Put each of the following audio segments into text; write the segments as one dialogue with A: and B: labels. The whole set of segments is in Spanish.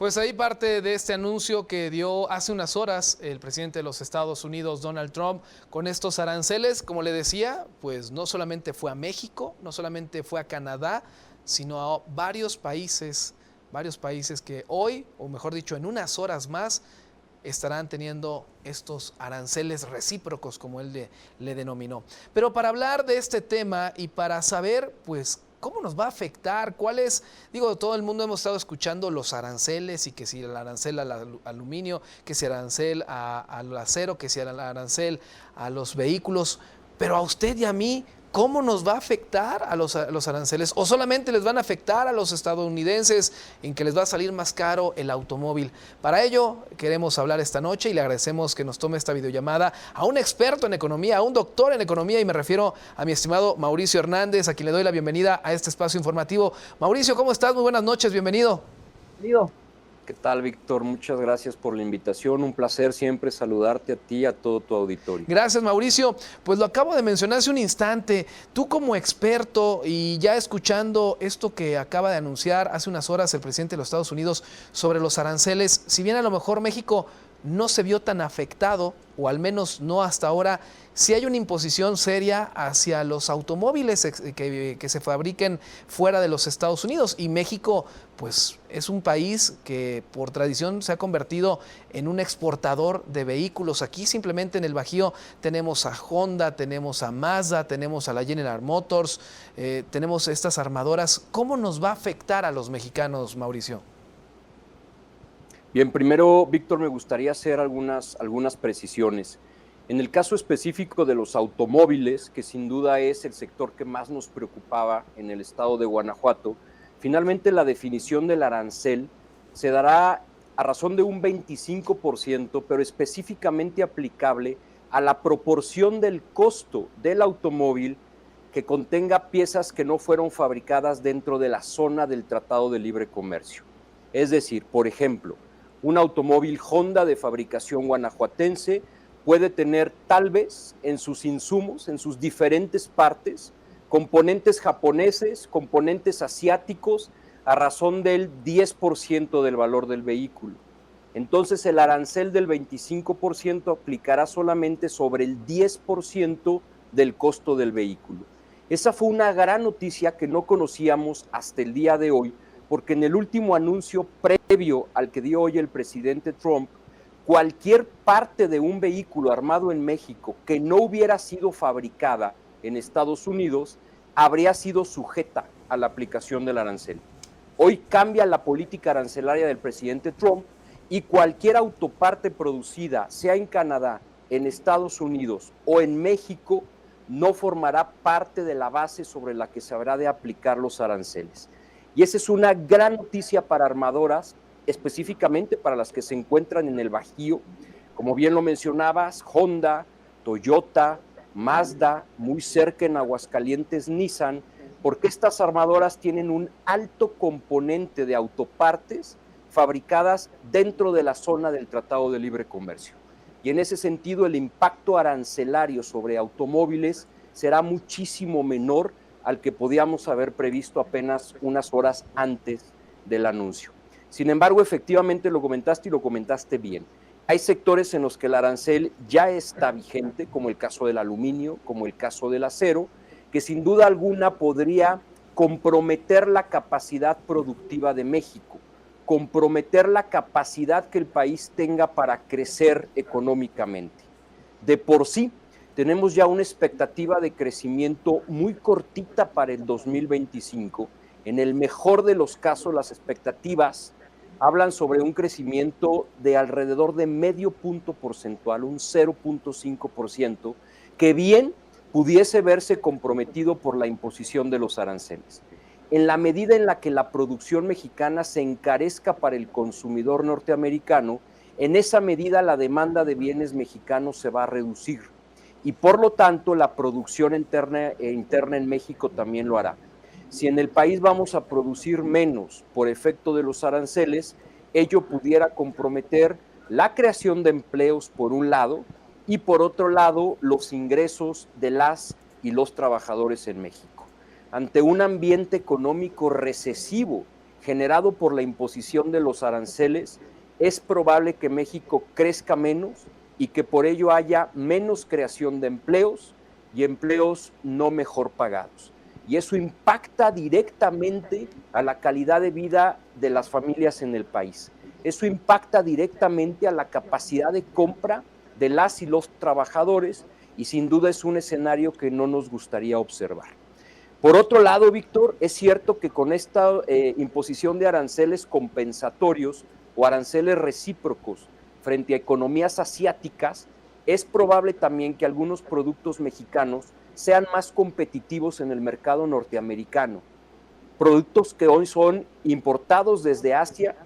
A: Pues ahí parte de este anuncio que dio hace unas horas el presidente de los Estados Unidos, Donald Trump, con estos aranceles. Como le decía, pues no solamente fue a México, no solamente fue a Canadá, sino a varios países que hoy, o mejor dicho, en unas horas más, estarán teniendo estos aranceles recíprocos, como él le denominó. Pero para hablar de este tema y para saber, pues, ¿cómo nos va a afectar? ¿Cuál es? Digo, todo el mundo hemos estado escuchando los aranceles y que si el arancel al aluminio, que si el arancel al acero, que si el arancel a los vehículos, pero a usted y a mí, ¿cómo nos va a afectar a los aranceles? ¿O solamente les van a afectar a los estadounidenses en que les va a salir más caro el automóvil? Para ello queremos hablar esta noche y le agradecemos que nos tome esta videollamada a un experto en economía, a un doctor en economía, y me refiero a mi estimado Mauricio Hernández, a quien le doy la bienvenida a este espacio informativo. Mauricio, ¿cómo estás? Muy buenas noches, bienvenido.
B: Bienvenido. ¿Qué tal, Víctor? Muchas gracias por la invitación. Un placer siempre saludarte a ti y a todo tu auditorio.
A: Gracias, Mauricio. Pues lo acabo de mencionar hace un instante. Tú como experto y ya escuchando esto que acaba de anunciar hace unas horas el presidente de los Estados Unidos sobre los aranceles, si bien a lo mejor México no se vio tan afectado, o al menos no hasta ahora, sí hay una imposición seria hacia los automóviles que se fabriquen fuera de los Estados Unidos. Y México, pues, es un país que por tradición se ha convertido en un exportador de vehículos. Aquí simplemente en el Bajío tenemos a Honda, tenemos a Mazda, tenemos a la General Motors, tenemos estas armadoras. ¿Cómo nos va a afectar a los mexicanos, Mauricio?
B: Bien, primero, Víctor, me gustaría hacer algunas precisiones. En el caso específico de los automóviles, que sin duda es el sector que más nos preocupaba en el estado de Guanajuato, finalmente la definición del arancel se dará a razón de un 25%, pero específicamente aplicable a la proporción del costo del automóvil que contenga piezas que no fueron fabricadas dentro de la zona del Tratado de Libre Comercio. Es decir, por ejemplo, un automóvil Honda de fabricación guanajuatense puede tener tal vez en sus insumos, en sus diferentes partes, componentes japoneses, componentes asiáticos, a razón del 10% del valor del vehículo. Entonces el arancel del 25% aplicará solamente sobre el 10% del costo del vehículo. Esa fue una gran noticia que no conocíamos hasta el día de hoy, porque en el último anuncio previo al que dio hoy el presidente Trump, cualquier parte de un vehículo armado en México que no hubiera sido fabricada en Estados Unidos habría sido sujeta a la aplicación del arancel. Hoy cambia la política arancelaria del presidente Trump y cualquier autoparte producida, sea en Canadá, en Estados Unidos o en México, no formará parte de la base sobre la que se habrá de aplicar los aranceles. Y esa es una gran noticia para armadoras, específicamente para las que se encuentran en el Bajío, como bien lo mencionabas, Honda, Toyota, Mazda, muy cerca en Aguascalientes, Nissan, porque estas armadoras tienen un alto componente de autopartes fabricadas dentro de la zona del Tratado de Libre Comercio. Y en ese sentido, el impacto arancelario sobre automóviles será muchísimo menor al que podíamos haber previsto apenas unas horas antes del anuncio. Sin embargo, efectivamente lo comentaste y lo comentaste bien. Hay sectores en los que el arancel ya está vigente, como el caso del aluminio, como el caso del acero, que sin duda alguna podría comprometer la capacidad productiva de México, comprometer la capacidad que el país tenga para crecer económicamente. De por sí, tenemos ya una expectativa de crecimiento muy cortita para el 2025. En el mejor de los casos, las expectativas hablan sobre un crecimiento de alrededor de medio punto porcentual, un 0.5%, que bien pudiese verse comprometido por la imposición de los aranceles. En la medida en la que la producción mexicana se encarezca para el consumidor norteamericano, en esa medida la demanda de bienes mexicanos se va a reducir. Y por lo tanto la producción interna en México también lo hará. Si en el país vamos a producir menos por efecto de los aranceles, ello pudiera comprometer la creación de empleos por un lado y por otro lado los ingresos de las y los trabajadores en México. Ante un ambiente económico recesivo generado por la imposición de los aranceles, es probable que México crezca menos y que por ello haya menos creación de empleos y empleos no mejor pagados. Y eso impacta directamente a la calidad de vida de las familias en el país. Eso impacta directamente a la capacidad de compra de las y los trabajadores y sin duda es un escenario que no nos gustaría observar. Por otro lado, Víctor, es cierto que con esta imposición de aranceles compensatorios o aranceles recíprocos frente a economías asiáticas, es probable también que algunos productos mexicanos sean más competitivos en el mercado norteamericano. Productos que hoy son importados desde Asia,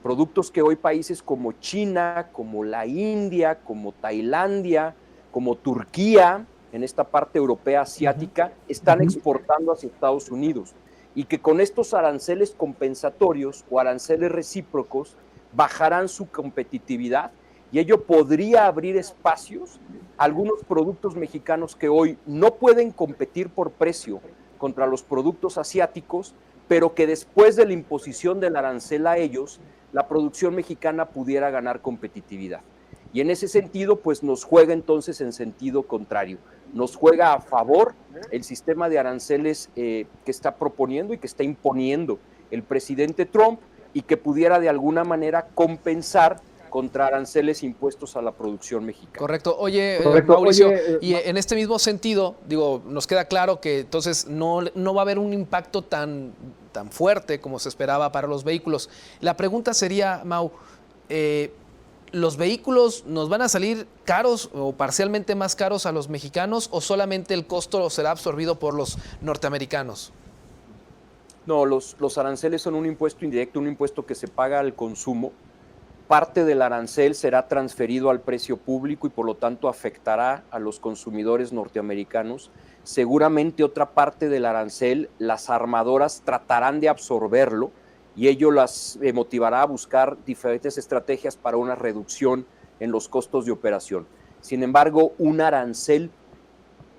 B: productos que hoy países como China, como la India, como Tailandia, como Turquía, en esta parte europea asiática, están exportando hacia Estados Unidos y que con estos aranceles compensatorios o aranceles recíprocos bajarán su competitividad y ello podría abrir espacios a algunos productos mexicanos que hoy no pueden competir por precio contra los productos asiáticos, pero que después de la imposición del arancel a ellos, la producción mexicana pudiera ganar competitividad. Y en ese sentido, pues nos juega entonces en sentido contrario. Nos juega a favor el sistema de aranceles que está proponiendo y que está imponiendo el presidente Trump y que pudiera de alguna manera compensar contra aranceles impuestos a la producción mexicana.
A: Correcto. Oye, Mauricio, y en este mismo sentido, digo, nos queda claro que entonces no va a haber un impacto tan fuerte como se esperaba para los vehículos. La pregunta sería, Mau, ¿los vehículos nos van a salir caros o parcialmente más caros a los mexicanos o solamente el costo será absorbido por los norteamericanos?
B: No, los aranceles son un impuesto indirecto, un impuesto que se paga al consumo. Parte del arancel será transferido al precio público y por lo tanto afectará a los consumidores norteamericanos. Seguramente otra parte del arancel, las armadoras tratarán de absorberlo y ello las motivará a buscar diferentes estrategias para una reducción en los costos de operación. Sin embargo, un arancel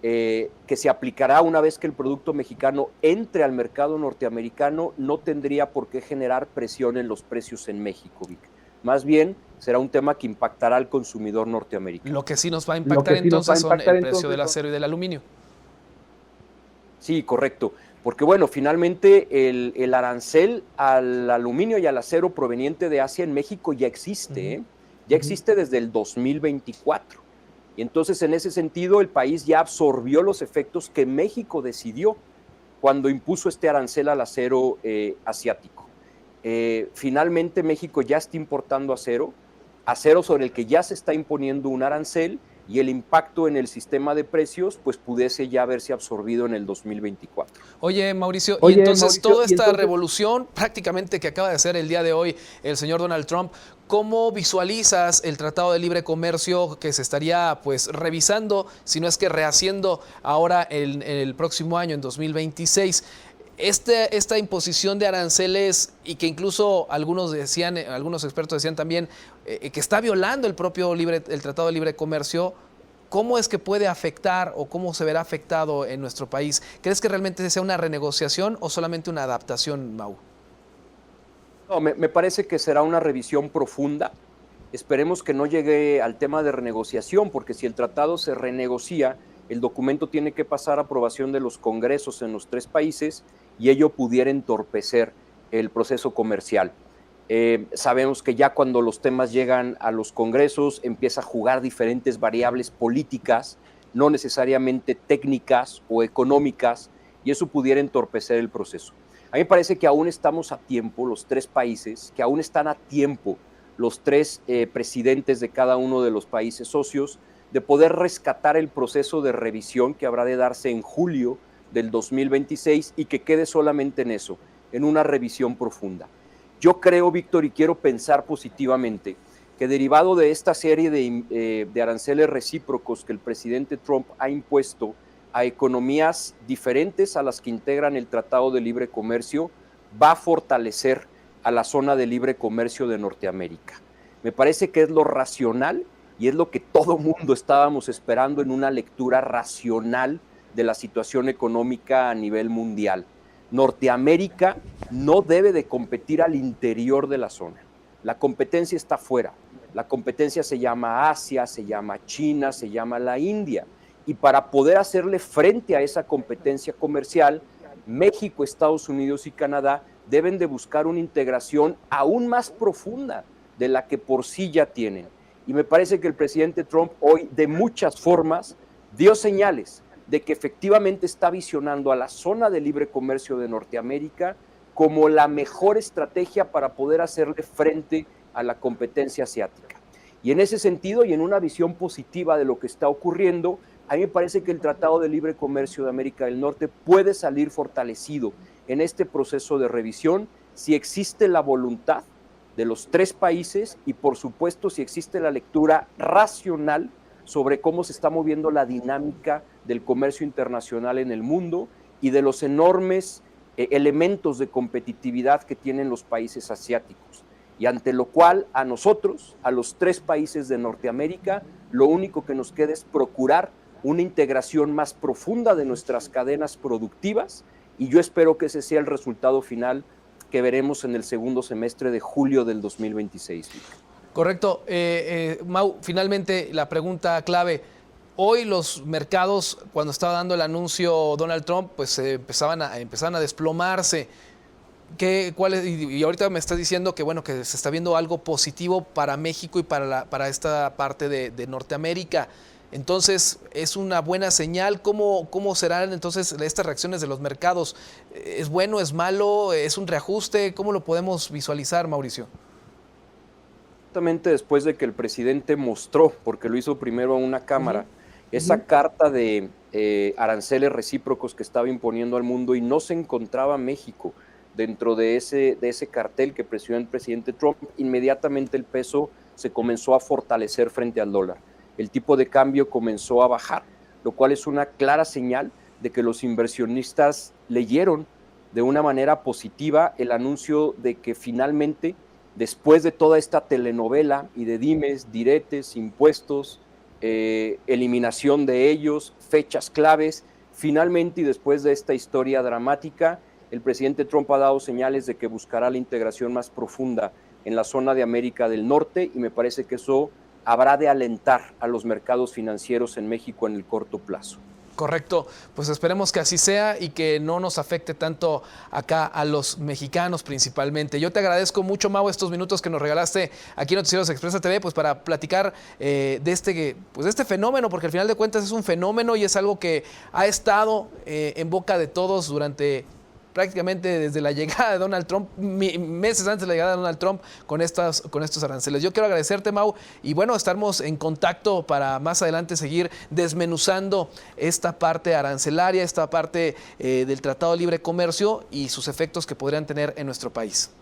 B: que se aplicará una vez que el producto mexicano entre al mercado norteamericano no tendría por qué generar presión en los precios en México, Vic. Más bien, será un tema que impactará al consumidor norteamericano.
A: Lo que sí nos va a impactar entonces son el precio del acero y del aluminio.
B: Sí, correcto. Porque bueno, finalmente el arancel al aluminio y al acero proveniente de Asia en México ya existe, ya existe desde el 2024. Y entonces en ese sentido el país ya absorbió los efectos que México decidió cuando impuso este arancel al acero asiático. Finalmente México ya está importando acero sobre el que ya se está imponiendo un arancel y el impacto en el sistema de precios pues pudiese ya haberse absorbido en el 2024.
A: Oye, Mauricio, y entonces toda esta revolución prácticamente que acaba de hacer el día de hoy el señor Donald Trump, ¿cómo visualizas el Tratado de Libre Comercio que se estaría pues revisando, si no es que rehaciendo ahora en el próximo año, en 2026? Esta imposición de aranceles y que incluso algunos expertos decían también que está violando el Tratado de Libre Comercio, ¿cómo es que puede afectar o cómo se verá afectado en nuestro país? ¿Crees que realmente sea una renegociación o solamente una adaptación, Mau?
B: No, me parece que será una revisión profunda. Esperemos que no llegue al tema de renegociación, porque si el tratado se renegocia, el documento tiene que pasar a aprobación de los congresos en los 3 países y ello pudiera entorpecer el proceso comercial. Sabemos que ya cuando los temas llegan a los congresos empieza a jugar diferentes variables políticas, no necesariamente técnicas o económicas, y eso pudiera entorpecer el proceso. A mí me parece que aún estamos a tiempo, los 3 países, que aún están a tiempo los 3 presidentes de cada uno de los países socios, de poder rescatar el proceso de revisión que habrá de darse en julio del 2026 y que quede solamente en eso, en una revisión profunda. Yo creo, Víctor, y quiero pensar positivamente, que derivado de esta serie de aranceles recíprocos que el presidente Trump ha impuesto a economías diferentes a las que integran el Tratado de Libre Comercio, va a fortalecer a la zona de libre comercio de Norteamérica. Me parece que es lo racional y es lo que todo mundo estábamos esperando en una lectura racional de la situación económica a nivel mundial. Norteamérica no debe de competir al interior de la zona. La competencia está fuera. La competencia se llama Asia, se llama China, se llama la India. Y para poder hacerle frente a esa competencia comercial, México, Estados Unidos y Canadá deben de buscar una integración aún más profunda de la que por sí ya tienen. Y me parece que el presidente Trump hoy, de muchas formas, dio señales de que efectivamente está visionando a la zona de libre comercio de Norteamérica como la mejor estrategia para poder hacerle frente a la competencia asiática. Y en ese sentido, y en una visión positiva de lo que está ocurriendo, a mí me parece que el Tratado de Libre Comercio de América del Norte puede salir fortalecido en este proceso de revisión si existe la voluntad de los tres países y, por supuesto, si existe la lectura racional sobre cómo se está moviendo la dinámica del comercio internacional en el mundo y de los enormes elementos de competitividad que tienen los países asiáticos. Y ante lo cual a nosotros, a los tres países de Norteamérica, lo único que nos queda es procurar una integración más profunda de nuestras cadenas productivas, y yo espero que ese sea el resultado final que veremos en el segundo semestre de julio del 2026.
A: Correcto. Mau, finalmente la pregunta clave. Hoy los mercados, cuando estaba dando el anuncio Donald Trump, pues empezaban a desplomarse. Y ahorita me estás diciendo que bueno, que se está viendo algo positivo para México y para esta parte de Norteamérica. Entonces, ¿es una buena señal? ¿Cómo serán entonces estas reacciones de los mercados? ¿Es bueno, es malo, es un reajuste? ¿Cómo lo podemos visualizar, Mauricio?
B: Exactamente después de que el presidente mostró, porque lo hizo primero a una cámara, esa carta de aranceles recíprocos que estaba imponiendo al mundo y no se encontraba México dentro de ese cartel que presionó el presidente Trump, inmediatamente el peso se comenzó a fortalecer frente al dólar. El tipo de cambio comenzó a bajar, lo cual es una clara señal de que los inversionistas leyeron de una manera positiva el anuncio de que finalmente, después de toda esta telenovela y de dimes, diretes, impuestos, eliminación de ellos, fechas claves, finalmente y después de esta historia dramática, el presidente Trump ha dado señales de que buscará la integración más profunda en la zona de América del Norte, y me parece que eso habrá de alentar a los mercados financieros en México en el corto plazo.
A: Correcto, pues esperemos que así sea y que no nos afecte tanto acá a los mexicanos principalmente. Yo te agradezco mucho, Mau, estos minutos que nos regalaste aquí en Noticieros Expresa TV, pues para platicar de este fenómeno, porque al final de cuentas es un fenómeno y es algo que ha estado en boca de todos durante prácticamente desde la llegada de Donald Trump, meses antes de la llegada de Donald Trump, con estos aranceles. Yo quiero agradecerte, Mau, y bueno, estamos en contacto para más adelante seguir desmenuzando esta parte arancelaria, esta parte del Tratado de Libre Comercio y sus efectos que podrían tener en nuestro país.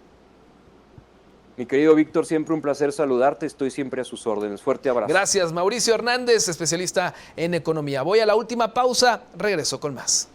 B: Mi querido Víctor, siempre un placer saludarte, estoy siempre a sus órdenes. Fuerte abrazo.
A: Gracias, Mauricio Hernández, especialista en economía. Voy a la última pausa, regreso con más.